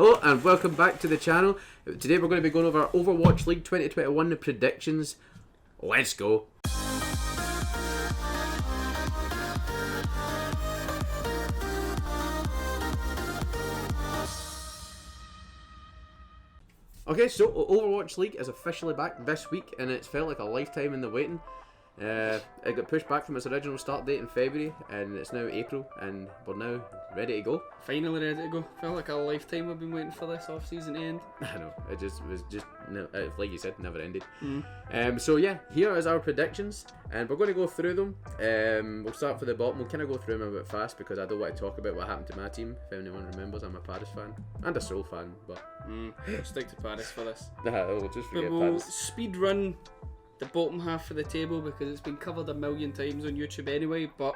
Hello and welcome back to the channel. Today we're going to be going over Overwatch League 2021 predictions. Let's go. Okay, so Overwatch League is officially back this week and it's felt like a lifetime in the waiting. It got pushed back from its original start date in February and it's now April and we're now ready to go. Finally ready to go. Felt like a lifetime I've been waiting for this off-season to end. I know, it was just like you said, never ended. So yeah, here is our predictions and we're going to go through them. We'll start from the bottom. We'll kind of go through them a bit fast because I don't want to talk about what happened to my team. If anyone remembers, I'm a Paris fan and a Seoul fan, but We'll stick to Paris for this. we'll just forget But we'll Paris. speed run the bottom half of the table because it's been covered a million times on YouTube anyway, but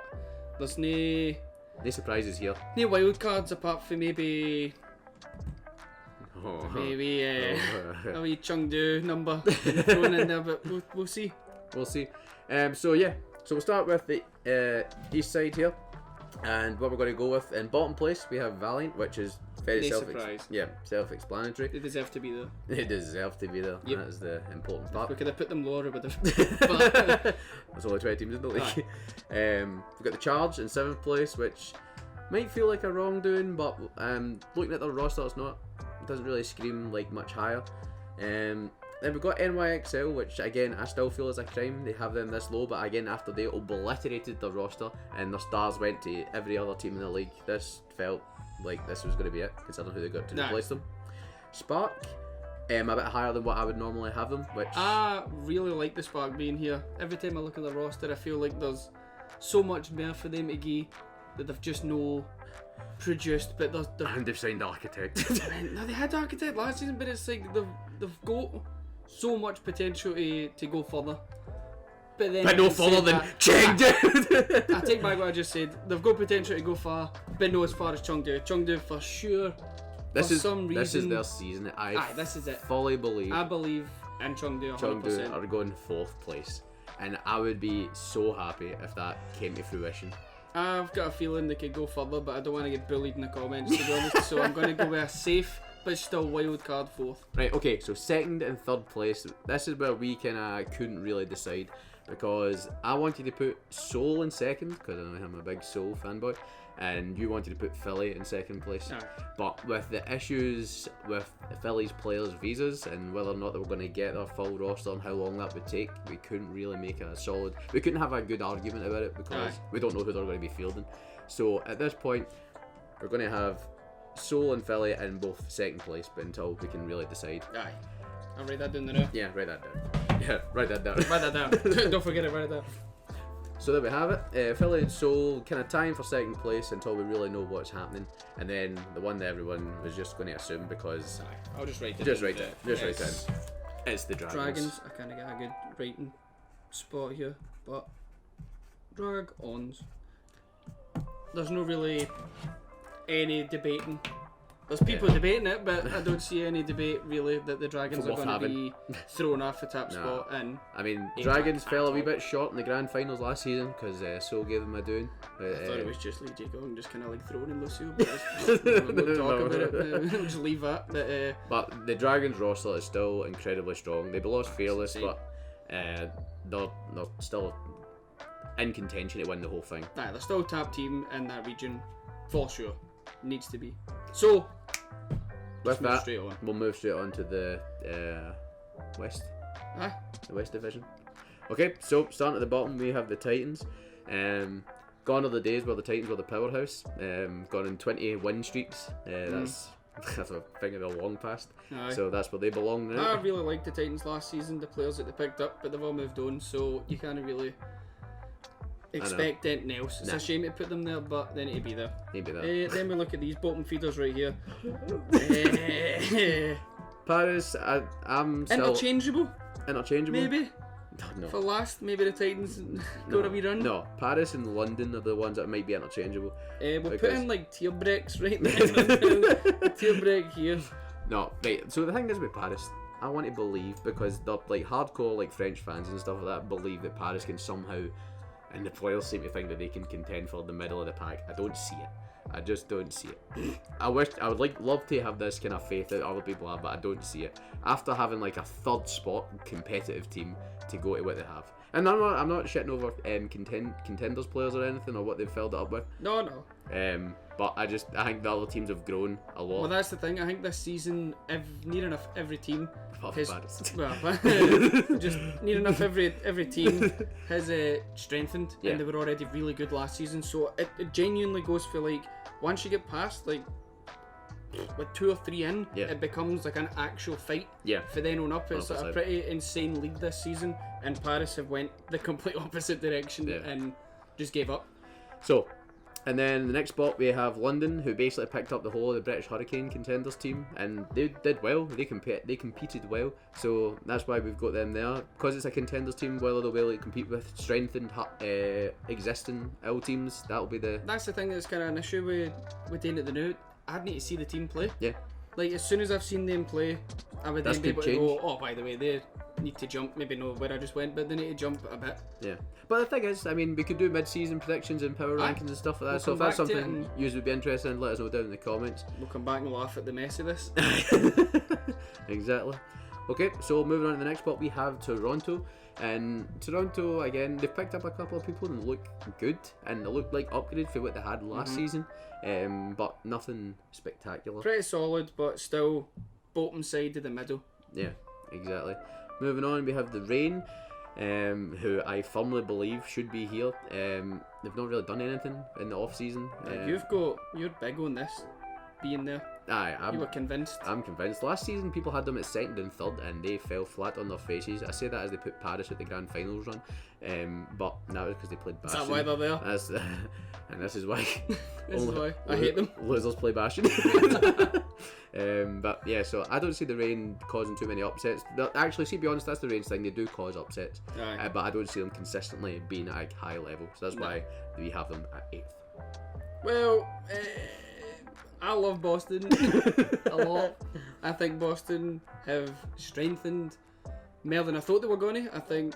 there's no surprises here. wild cards apart from maybe Oh. a wee Chengdu number thrown in there, but we'll see. We'll see. So we'll start with the east side here, and what we're going to go with in bottom place we have Valiant, which is very self-explanatory. They deserve to be there. They deserve to be there. Yep. That is the important part. We could have put them lower, but There's only 20 teams in the league. We've got the Charge in 7th place, which might feel like a wrongdoing, but looking at their roster, it doesn't really scream like much higher. Then we've got NYXL, which again I still feel is a crime. They have them this low, but again after they obliterated their roster and their stars went to every other team in the league, this felt like this was going to be it, considering who they got to replace them. Spark, a bit higher than what I would normally have them, which I really like the Spark being here. Every time I look at the roster, I feel like there's so much more for them to give that they've just no produced. But and they've signed Architect. no, they had Architect last season, but it's like they've got so much potential to go further. But no further than Chengdu. I take back what I just said. They've got potential to go far, but no as far as Chengdu. Chengdu for sure. This is their season. This is it. Fully believe. I believe in Chengdu 100%. Chengdu are going 4th place, and I would be so happy if that came to fruition. I've got a feeling they could go further, but I don't want to get bullied in the comments, to be honest. So I'm going to go with a safe but still wild card 4th. Right. Okay. So 2nd and 3rd place. This is where we couldn't really decide. Because I wanted to put Seoul in 2nd, because I know I'm a big Seoul fanboy, and you wanted to put Philly in 2nd place. Aye. But with the issues with Philly's players' visas and whether or not they were going to get their full roster and how long that would take, we couldn't really make we couldn't have a good argument about it because we don't know who they're going to be fielding. So at this point, we're going to have Seoul and Philly in both 2nd place, but until we can really decide. Aye. I'll write that down there now. Yeah, write that down. Yeah, write that down. Write that down. Don't forget it, write it down. So there we have it. Philly and Seoul kind of tying for 2nd place until we really know what's happening. And then the one that everyone was just going to assume because... Aye. I'll just write it. Just write it. It's the Dragons. I kind of get a good writing spot here. But Dragons. There's no really any debating. There's people debating it, but I don't see any debate really that the Dragons are going to be thrown off the top spot. And I mean, Dragons fell a wee bit short in the grand finals last season because Seoul gave them a doing. I thought it was just Lee Jae-gong just kind of like throwing in Lucio, but we'll talk about it. We'll just leave that. But the Dragons roster is still incredibly strong. They lost Fearless, but they're still in contention to win the whole thing. Nah, they're still top team in that region for sure. Needs to be. So, with that, we'll move straight on to the West. The West Division. Okay, so starting at the bottom, we have the Titans. Gone are the days where the Titans were the powerhouse. Gone in 20 win streaks. That's a thing of a long past. Aye. So that's where they belong now. I really liked the Titans last season, the players that they picked up, but they've all moved on, so you can't really expect anything else. It's a shame to put them there, but then it'd be there. Then we look at these bottom feeders right here. Paris, I'm interchangeable. Maybe. No. For last, maybe the Titans go a wee run. No, Paris and London are the ones that might be interchangeable. We'll put in like tier breaks right now. Tier break here. No, right. So the thing is with Paris, I want to believe because they're like hardcore like French fans and stuff like that believe that Paris can somehow. And the players seem to think that they can contend for the middle of the pack. I don't see it. I just don't see it. I would love to have this kind of faith that other people have, but I don't see it. After having like a third spot competitive team to go to what they have. And I'm not shitting over contenders players or anything or what they've filled it up with. No. But I think the other teams have grown a lot. Well, that's the thing. I think this season, near enough every team has just near enough every team has strengthened, and they were already really good last season. So it genuinely goes for like once you get past like with 2 or 3 in, it becomes like an actual fight. For then on up, it's a pretty insane league this season, and Paris have went the complete opposite direction and just gave up. So. And then the next spot we have London, who basically picked up the whole of the British Hurricane contenders team, and they did well. They competed well, so that's why we've got them there. Because it's a contenders team, whether they'll be able to compete with strengthened existing L teams, that'll be the. That's the thing that's kind of an issue with doing it the new. I'd need to see the team play. Yeah. Like as soon as I've seen them play, I would then be able to go, oh, by the way, they need to jump. Maybe know where I just went, but they need to jump a bit. Yeah. But the thing is, I mean, we could do mid-season predictions and power rankings and stuff like that. So if that's something you would be interested in, let us know down in the comments. We'll come back and laugh at the mess of this. Exactly. Okay, so moving on to the next spot, we have Toronto. And Toronto, again, they've picked up a couple of people and look good, and they look like upgrade for what they had last season, but nothing spectacular. Pretty solid, but still bottom side of the middle. Yeah, exactly. Moving on, we have the Rain, who I firmly believe should be here. They've not really done anything in the off season. You're big on this being there. You were convinced. I'm convinced. Last season, people had them at second and third, and they fell flat on their faces. I say that as they put Paris at the grand finals run, but that was because they played Bastion. Is that why they're there? And this is why. This is why I hate them. Losers play Bastion. But yeah, so I don't see the Rain causing too many upsets. Actually, to be honest, that's the Rain's thing. They do cause upsets, but I don't see them consistently being at a high level. So that's why we have them at 8th. Well. I love Boston a lot. I think Boston have strengthened more than I thought they were going to. I think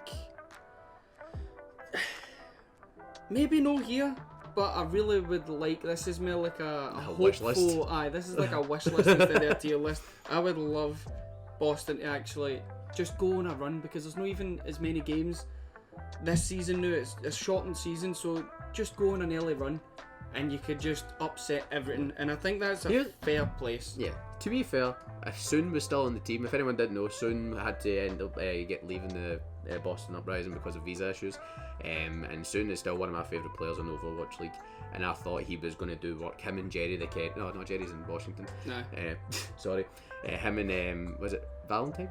maybe no here, but I really would like. This is more like a wish list. This is like a wish list instead of a tier list. I would love Boston to actually just go on a run because there's not even as many games this season now. It's a shortened season, so just go on an early run. And you could just upset everything, and I think that's a fair place. Yeah. To be fair, Sun was still on the team. If anyone didn't know, Sun had to end up leaving the Boston Uprising because of visa issues. And Sun is still one of my favourite players in the Overwatch League. And I thought he was going to do work. Him and Jerry the Kent. No, Jerry's in Washington. No. Sorry. Him and was it Valentine?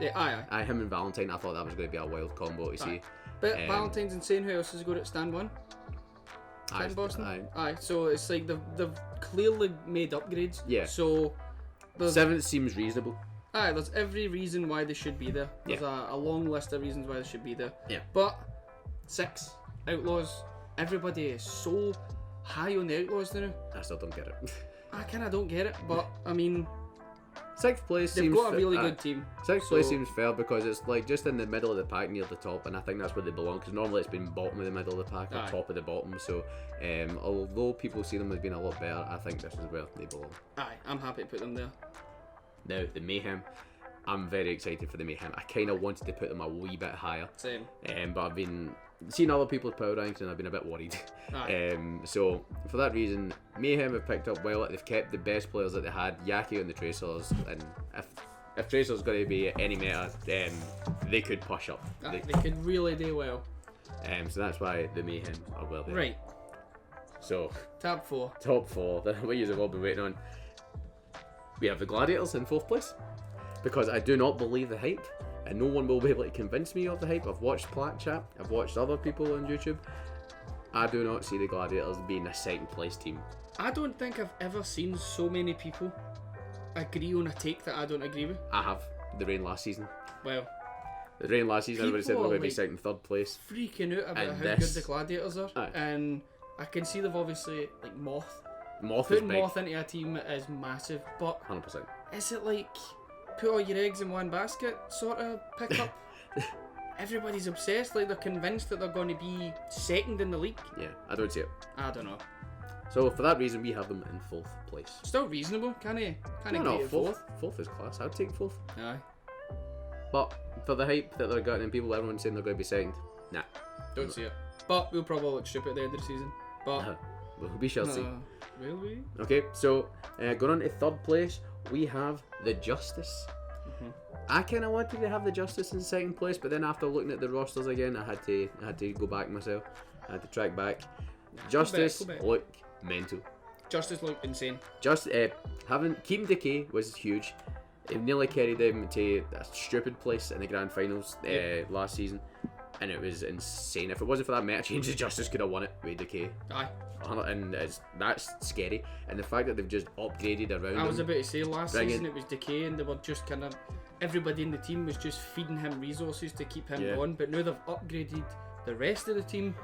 Yeah, aye. Him and Valentine. I thought that was going to be a wild combo to see. But Valentine's insane. Who else has got at stand 1? In Boston? Aye. So it's like they've clearly made upgrades. Yeah. So 7th seems reasonable. Aye, there's every reason why they should be there. There's a long list of reasons why they should be there. Yeah. But 6 Outlaws, everybody is so high on the Outlaws now. I still don't get it. I kind of don't get it, but I mean, 6th place they've seems got a really good team. 6th place seems fair because it's like just in the middle of the pack near the top, and I think that's where they belong because normally it's been bottom of the middle of the pack or top of the bottom. So although people see them as being a lot better, I think this is where they belong. Aye, I'm happy to put them there. Now the Mayhem, I'm very excited for the Mayhem. I kind of wanted to put them a wee bit higher. Same. But I've been seeing other people's power ranks and I've been a bit worried. So for that reason, Mayhem have picked up well. They've kept the best players that they had, Yaki and the Tracers, and if Tracer's going to be any meta, they could push up. They could really do well. So that's why the Mayhem are well there. Right. So Top 4. Top 4. What you've all been waiting on. We have the Gladiators in 4th place because I do not believe the hype. And no one will be able to convince me of the hype. I've watched Plat Chat, I've watched other people on YouTube. I do not see the Gladiators being a 2nd place team. I don't think I've ever seen so many people agree on a take that I don't agree with. I have. The Rain last season. Well, the Rain last season, everybody said they were going to be 2nd, 3rd place. Freaking out about how good the Gladiators are. And I can see they've obviously, like, Moth. Putting Moth into a team is massive, but 100%. Is it like put all your eggs in one basket sort of pick up? Everybody's obsessed, like they're convinced that they're going to be 2nd in the league. Yeah, I don't see it. I don't know. So for that reason, we have them in 4th place. Still reasonable, can't No, 4th. 4th is class. I'd take 4th. Aye. But for the hype that they're getting and everyone's saying they're going to be second, nah. Don't see it. But we'll probably look stupid at the end of the season. But we shall see. Will we? Okay, so going on to 3rd place, we have the Justice. I kind of wanted to have the Justice in 2nd place, but then after looking at the rosters again, I had to go back myself. I had to track back. Justice Go back. look mental. Justice look insane. Keeping Decay was huge. It nearly carried them to a stupid place in the grand finals last season, and it was insane. If it wasn't for that meta change, the Justice could have won it with Decay. Aye. And that's scary. And the fact that they've just upgraded around I was him, about to say last season it was Decay, and they were just kind of everybody in the team was just feeding him resources to keep him going. But now they've upgraded the rest of the team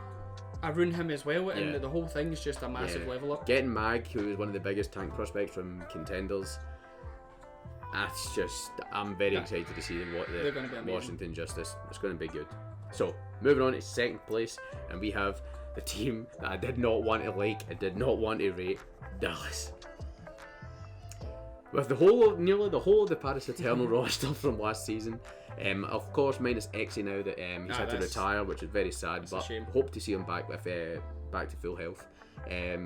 around him as well, and the whole thing is just a massive level up. Getting Mag, who is one of the biggest tank prospects from contenders, I'm very excited to see what the Washington Justice. It's going to be good. So moving on to 2nd place, and we have the team that I did not want to like, I did not want to rate, Dallas. With nearly the whole of the Paris Eternal roster from last season, of course minus Exe now that he's had to retire, which is very sad, but hope to see him back with back to full health.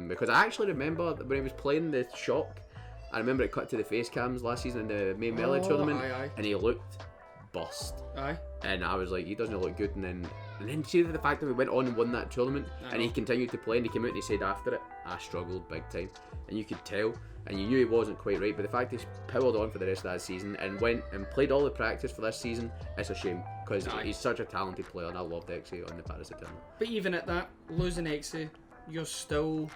Because I actually remember when he was playing the Shock, I remember it cut to the face cams last season in the main melee tournament, and he looked bust. And I was like, he doesn't look good. And then see the fact that we went on and won that tournament, and he continued to play, and he came out and he said after it, I struggled big time, and you could tell, and you knew he wasn't quite right. But the fact he's powered on for the rest of that season and went and played all the practice for this season, it's a shame because he's such a talented player, and I loved Exe on the Paris Eternal. But even at that, losing Exe, you're still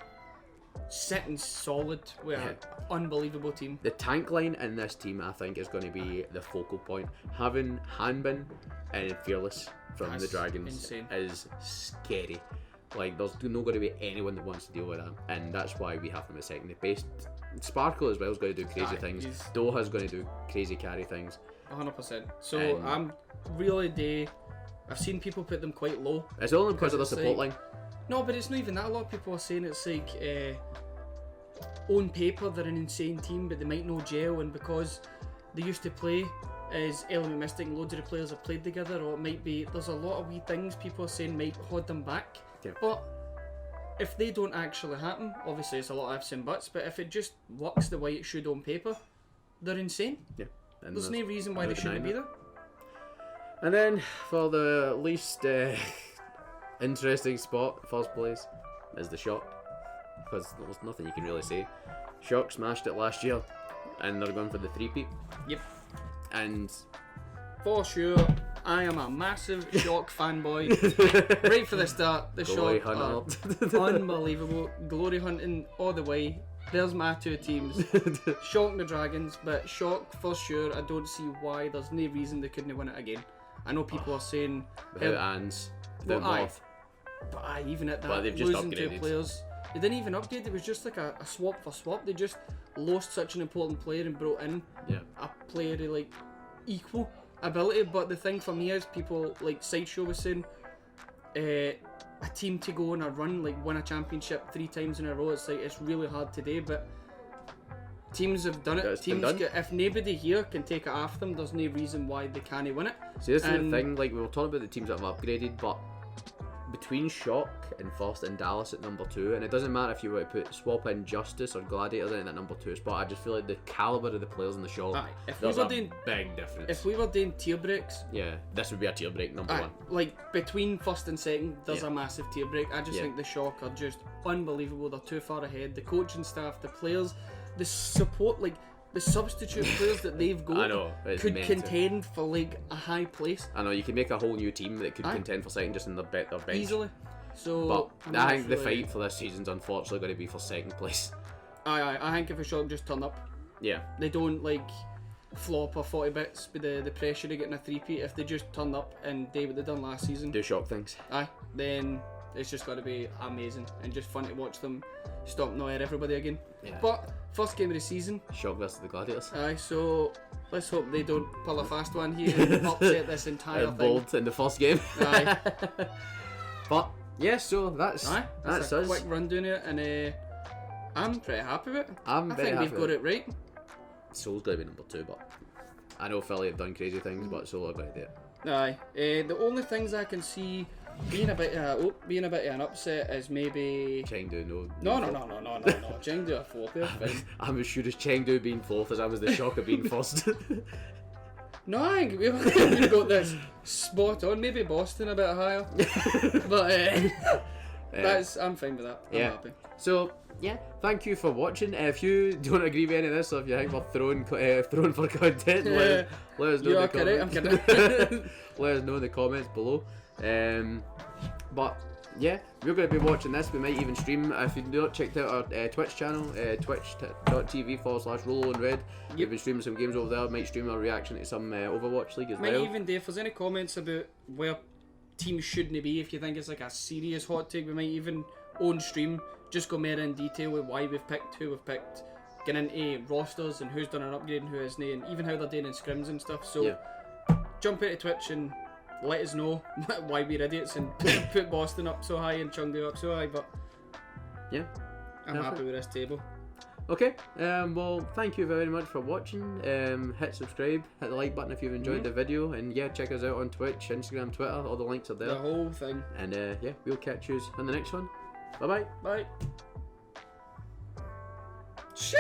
sitting solid with an unbelievable team. The tank line in this team, I think, is going to be the focal point. Having Hanbin and Fearless from the Dragons is scary. Like, there's not going to be anyone that wants to deal with them, and that's why we have them at second. Sparkle as well is going to do crazy things. Doha's going to do crazy carry things. 100%. So I'm really I've seen people put them quite low. It's only because of the support line. No, but it's not even that. A lot of people are saying it's like on paper they're an insane team, but they might no gel, and because they used to play as Element Mystic and loads of the players have played together, or it might be there's a lot of wee things people are saying might hold them back. But if they don't actually happen, obviously it's a lot of ifs and buts, but if it just works the way it should on paper, they're insane. There's no reason why they shouldn't be there. And then for the least interesting spot, 1st place, is the Shock, because there's nothing you can really say. Shock smashed it last year, and they're going for the 3-peat. Yep. And for sure, I am a massive Shock fanboy. Right for the start, the Shock are unbelievable. Glory hunting all the way. There's my 2 teams. Shock and the Dragons, but Shock for sure. I don't see why. There's no reason they couldn't win it again. I know people are saying without Ans, without Moth. But even at that, but they've just losing upgraded. 2 players, they didn't even upgrade. It was just like a swap for swap. They just lost such an important player and brought in a player of like equal ability. But the thing for me is, people like Sideshow was saying, a team to go on a run, like win a championship 3 times in a row. It's like it's really hard today, but teams have done it. If nobody here can take it off them, there's no reason why they can't win it. See, this is the thing. Like we were talking about the teams that have upgraded, but between Shock and First and Dallas at number 2, and it doesn't matter if you were to swap in Justice or Gladiators in that number 2 spot. I just feel like the caliber of the players in the Shock, there's a big difference. If we were doing tier breaks, this would be a tier break number 1. Like between 1st and 2nd, there's a massive tier break. I just think the Shock are just unbelievable. They're too far ahead. The coaching staff, the players, the support, like the substitute players that they've got could contend for like a high place. I know, you could make a whole new team that could contend for second just in their bench. Easily. So, but I think the fight for this season's unfortunately going to be for 2nd place. I think if a Shock just turn up, they don't like flop or 40 bits with the pressure of getting a 3-peat. If they just turn up and do what they done last season, do Shock things, then it's just got to be amazing and just fun to watch them stomp and everybody again. But first game of the season, Shock versus the Gladiators. So let's hope they don't pull a fast one here and upset this entire thing. Bold in the first game. But so that's a us. quick run doing it, and I'm pretty happy with it. I'm I very think happy we've got it right. Soul's going to be number 2, but I know Philly have done crazy things, but Soul are going to do it. Aye. The only things I can see being a bit of an upset is maybe. Chengdu, no. No. Chengdu are 4th. They're fine. I'm as sure as Chengdu being 4th as I was the shock of being 1st. No, I think we've got this spot on. Maybe Boston a bit higher, but I'm fine with that. I'm happy. So yeah, thank you for watching. If you don't agree with any of this, or if you think we're throwing for content, let us know in the comments. I'm kidding. Let us know in the comments below. But yeah, we're going to be watching this. We might even stream. If you've not checked out our Twitch channel, twitch.tv/Rollo&Red. We've been streaming some games over there. Might stream our reaction to some Overwatch League as well. Might even do, if there's any comments about where teams shouldn't be, if you think it's like a serious hot take, we might even on stream just go more in detail with why we've picked who we've picked, get into rosters and who's done an upgrade and who isn't, and even how they're doing in scrims and stuff. So jump into Twitch and let us know why we're idiots and put Boston up so high and Chengdu up so high. But yeah, I'm happy with this table. Okay, well, thank you very much for watching. Hit subscribe, hit the like button if you've enjoyed the video, and yeah, check us out on Twitch, Instagram, Twitter, all the links are there. The whole thing. And yeah, we'll catch you on the next one. Bye bye. Bye. Shoo!